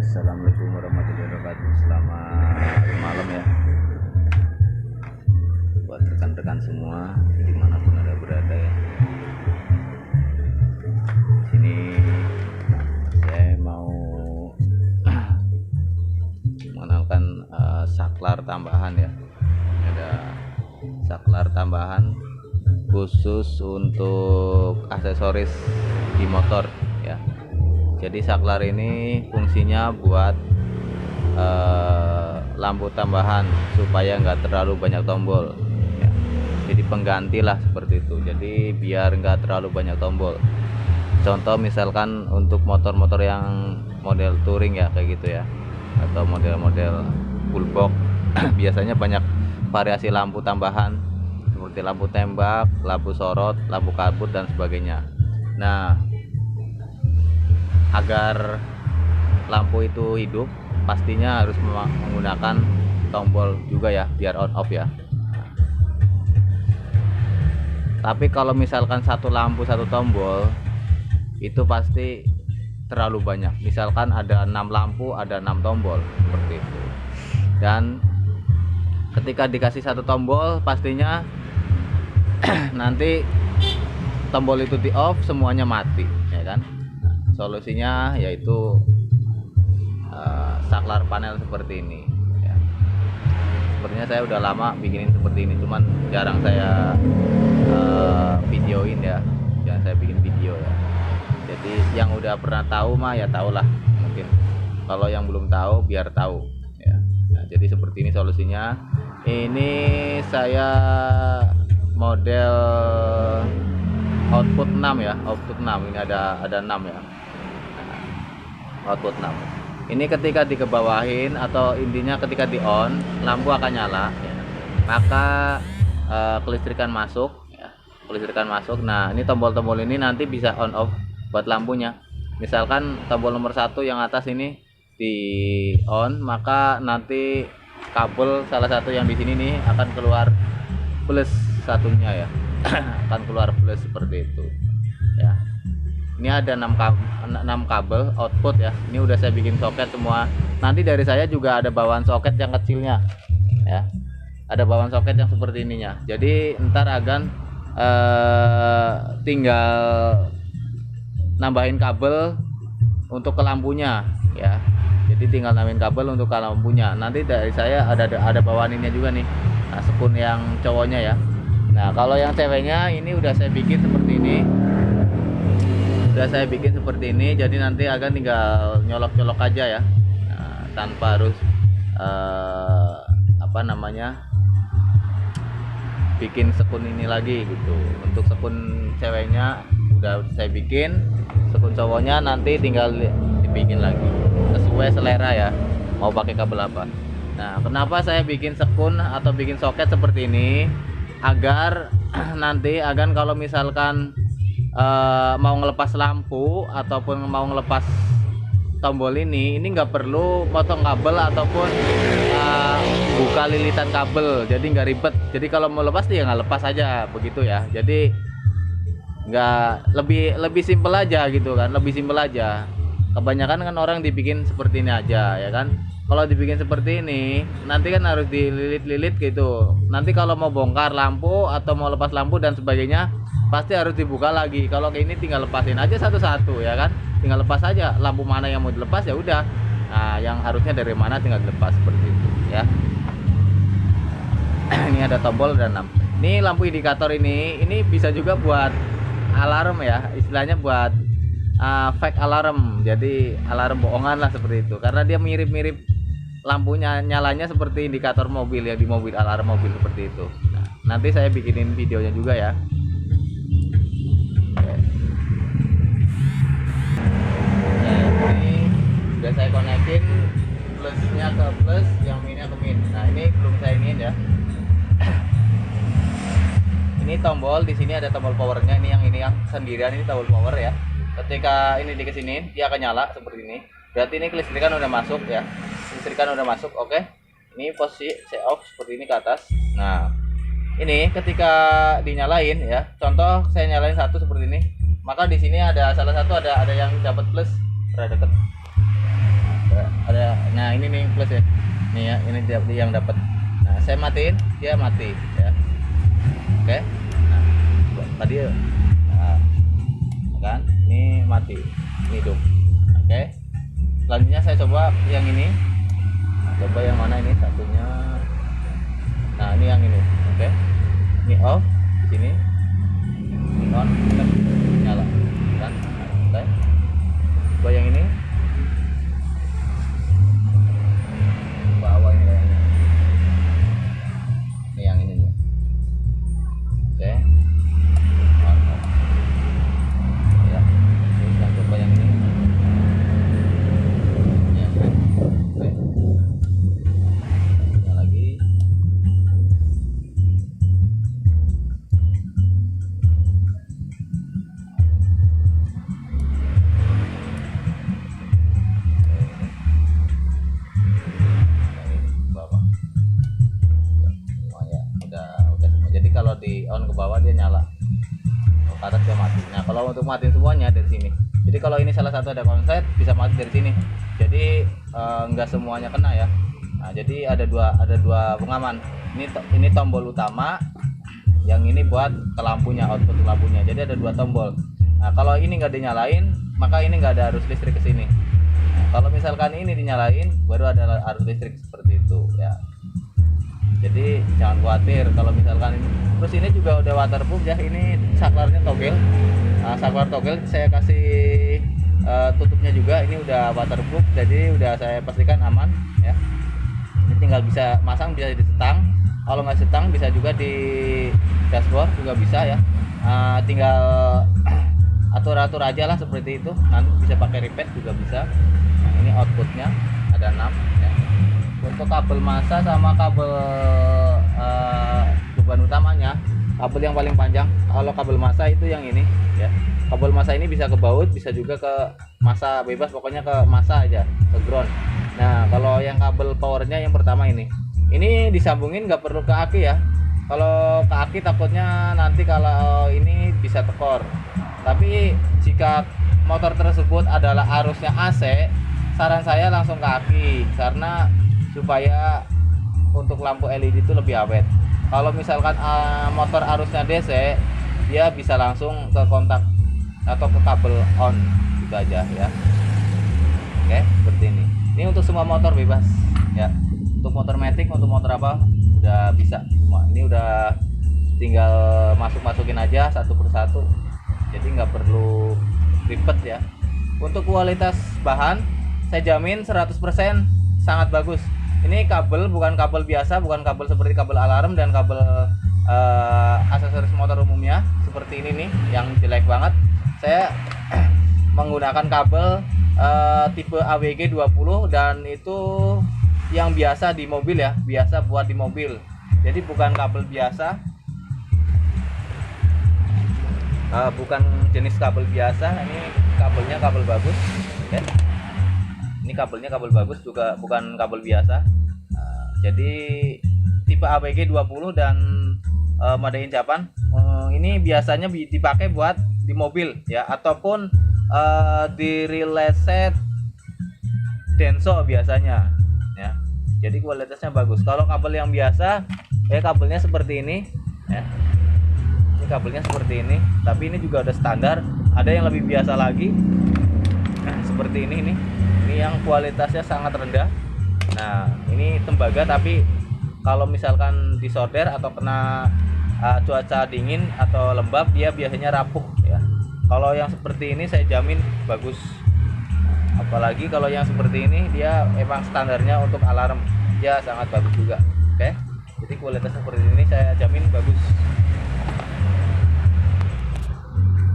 Assalamualaikum warahmatullahi wabarakatuh. Selamat malam ya buat rekan-rekan semua dimanapun Anda berada ya. Sini saya mau mengenalkan saklar tambahan ya. Ada saklar tambahan khusus untuk aksesoris di motor ya. Jadi saklar ini fungsinya buat lampu tambahan supaya nggak terlalu banyak tombol ya. Jadi pengganti lah seperti itu. Jadi biar nggak terlalu banyak tombol. Contoh misalkan untuk motor-motor yang model touring ya kayak gitu ya, atau model-model full box biasanya banyak variasi lampu tambahan seperti lampu tembak, lampu sorot, lampu kabut dan sebagainya. Nah, agar lampu itu hidup pastinya harus menggunakan tombol juga ya, biar on off ya. Tapi kalau misalkan satu lampu satu tombol itu pasti terlalu banyak. Misalkan ada 6 lampu, ada 6 tombol seperti itu. Dan ketika dikasih satu tombol pastinya nanti tombol itu di off, semuanya mati ya kan. Solusinya yaitu saklar panel seperti ini ya. Sepertinya saya udah lama bikinin seperti ini, cuman jarang saya videoin ya, jarang saya bikin video ya. Jadi yang udah pernah tahu mah ya tahulah mungkin. Kalau yang belum tahu biar tahu ya. Nah, jadi seperti ini solusinya. Ini saya model output 6 ya, output 6. Ini ada 6 ya. Output 6. Ini ketika dikebawahin atau intinya ketika di on, lampu akan nyala ya. Maka kelistrikan masuk ya. Kelistrikan masuk. Nah, ini tombol-tombol ini nanti bisa on off buat lampunya. Misalkan tombol nomor 1 yang atas ini di on, maka nanti kabel salah satu yang di sini nih akan keluar plus satunya ya. Akan keluar plus seperti itu ya. Ini ada 6 kabel output ya. Ini udah saya bikin soket semua. Nanti dari saya juga ada bawaan soket yang kecilnya ya. Ada bawaan soket yang seperti ininya. Jadi ntar akan tinggal nambahin kabel untuk ke lampunya ya. Jadi tinggal nambahin kabel untuk ke lampunya. Nanti dari saya ada bawaan ini juga nih. Nah, sekun yang cowoknya ya. Nah, kalau yang ceweknya ini udah saya bikin seperti ini. Udah saya bikin seperti ini, jadi nanti akan tinggal nyolok-nyolok aja ya. Nah, tanpa harus bikin sekun ini lagi gitu. Untuk sekun ceweknya udah saya bikin, sekun cowoknya nanti tinggal dibikin lagi sesuai selera ya, mau pakai kabel apa. Nah, kenapa saya bikin sekun atau bikin soket seperti ini? Agar nanti kalau misalkan mau ngelepas lampu ataupun mau ngelepas tombol ini nggak perlu potong kabel ataupun buka lilitan kabel, jadi nggak ribet. Jadi kalau mau lepas ya nggak lepas aja begitu ya. Jadi nggak lebih simpel aja gitu kan, lebih simpel aja. Kebanyakan kan orang dibikin seperti ini aja ya kan. Kalau dibikin seperti ini nanti kan harus dililit-lilit gitu. Nanti kalau mau bongkar lampu atau mau lepas lampu dan sebagainya pasti harus dibuka lagi. Kalau kayak ini tinggal lepasin aja satu-satu ya kan. Tinggal lepas aja lampu mana yang mau dilepas ya udah. Nah, yang harusnya dari mana tinggal dilepas seperti itu ya. Ini ada tombol dan 6. Ini lampu indikator ini bisa juga buat alarm ya. Istilahnya buat fake alarm. Jadi alarm bohongan lah seperti itu. Karena dia mirip-mirip lampunya nyalanya seperti indikator mobil ya, di mobil, alarm mobil seperti itu. Nah, nanti saya bikinin videonya juga ya. Nah, ini sudah saya konekin plusnya ke plus, yang minnya ke min. Nah, ini belum saya iniin ya. Ini tombol, di sini ada tombol powernya. Ini yang sendirian, ini tombol power ya. Ketika ini dikesinin dia akan nyala seperti ini. Berarti ini kelistrikan udah masuk ya. Kelistrikan udah masuk, oke. Ini posisi saya off seperti ini ke atas. Nah, ini ketika dinyalain ya. Contoh saya nyalain satu seperti ini. Maka di sini ada salah satu ada yang dapat plus, rada deket. ini nih plus ya, nih ya, ini dia yang dapat. Nah saya matiin, dia mati ya. Oke, nah tadi nah, kan ini mati, ini hidup. Oke, selanjutnya saya coba yang ini. Coba yang mana ini satunya. Nah ini yang ini. Oke, ini off di sini, ini on, nyala kan. Oke, coba yang ini bawah ini kayaknya, ini yang ini nih. Oke, on, off. Ya, ini kita coba yang ini ya. Oke, ini lagi. Jadi kalau di on ke bawah dia nyala, ke atas dia mati. Nah kalau untuk matiin semuanya dari sini. Jadi kalau ini salah satu ada konslet bisa mati dari sini. Jadi enggak semuanya kena ya. Nah jadi ada dua pengaman. Ini tombol utama, yang ini buat ke lampunya, output lampunya. Jadi ada dua tombol. Nah kalau ini nggak dinyalain, maka ini nggak ada arus listrik ke sini. Nah, kalau misalkan ini dinyalain, baru ada arus listrik seperti itu ya. Jadi jangan khawatir kalau misalkan ini. Terus ini juga udah waterproof ya, ini saklarnya togel. Nah, saklar togel saya kasih tutupnya juga, ini udah waterproof, jadi udah saya pastikan aman ya. Ini tinggal bisa masang, bisa disetang. Kalau nggak setang bisa juga di dashboard juga bisa ya. Tinggal atur-atur aja lah seperti itu. Nanti bisa pakai repeat juga bisa. Nah, ini outputnya ada 6 ya. Untuk kabel massa sama kabel beban utamanya, kabel yang paling panjang kalau kabel massa itu yang ini ya. Kabel massa ini bisa ke baut, bisa juga ke massa bebas, pokoknya ke massa aja, ke ground. Nah kalau yang kabel powernya yang pertama ini disambungin, nggak perlu ke aki ya. Kalau ke aki takutnya nanti kalau ini bisa tekor. Tapi jika motor tersebut adalah arusnya AC, saran saya langsung ke aki, karena supaya untuk lampu LED itu lebih awet. Kalau misalkan motor arusnya DC, dia bisa langsung ke kontak atau ke kabel on, gitu aja ya. Oke, seperti ini. Ini untuk semua motor bebas ya. Untuk motor matic, untuk motor apa udah bisa semua. Ini udah tinggal masukin aja satu persatu. Jadi nggak perlu ribet ya. Untuk kualitas bahan saya jamin 100% sangat bagus. Ini kabel bukan kabel biasa, bukan kabel seperti kabel alarm dan kabel aksesoris motor umumnya seperti ini nih yang jelek banget. Saya menggunakan kabel tipe AWG 20 dan itu yang biasa di mobil ya, biasa buat di mobil. Jadi bukan kabel biasa, bukan jenis kabel biasa. Ini kabelnya kabel bagus ya. Ini kabelnya kabel bagus, juga bukan kabel biasa. Jadi tipe AWG 20 dan made in Japan. Ini biasanya dipakai buat di mobil ya, ataupun di relay set Denso biasanya ya. Jadi kualitasnya bagus. Kalau kabel yang biasa ya kabelnya seperti ini ya. Ini kabelnya seperti ini, tapi ini juga udah standar. Ada yang lebih biasa lagi. Nah, seperti ini nih. Ini yang kualitasnya sangat rendah. Nah ini tembaga, tapi kalau misalkan disolder atau kena cuaca dingin atau lembab, dia biasanya rapuh ya. Kalau yang seperti ini saya jamin bagus. Apalagi kalau yang seperti ini dia emang standarnya untuk alarm, dia sangat bagus juga. Oke, jadi kualitasnya seperti ini saya jamin bagus.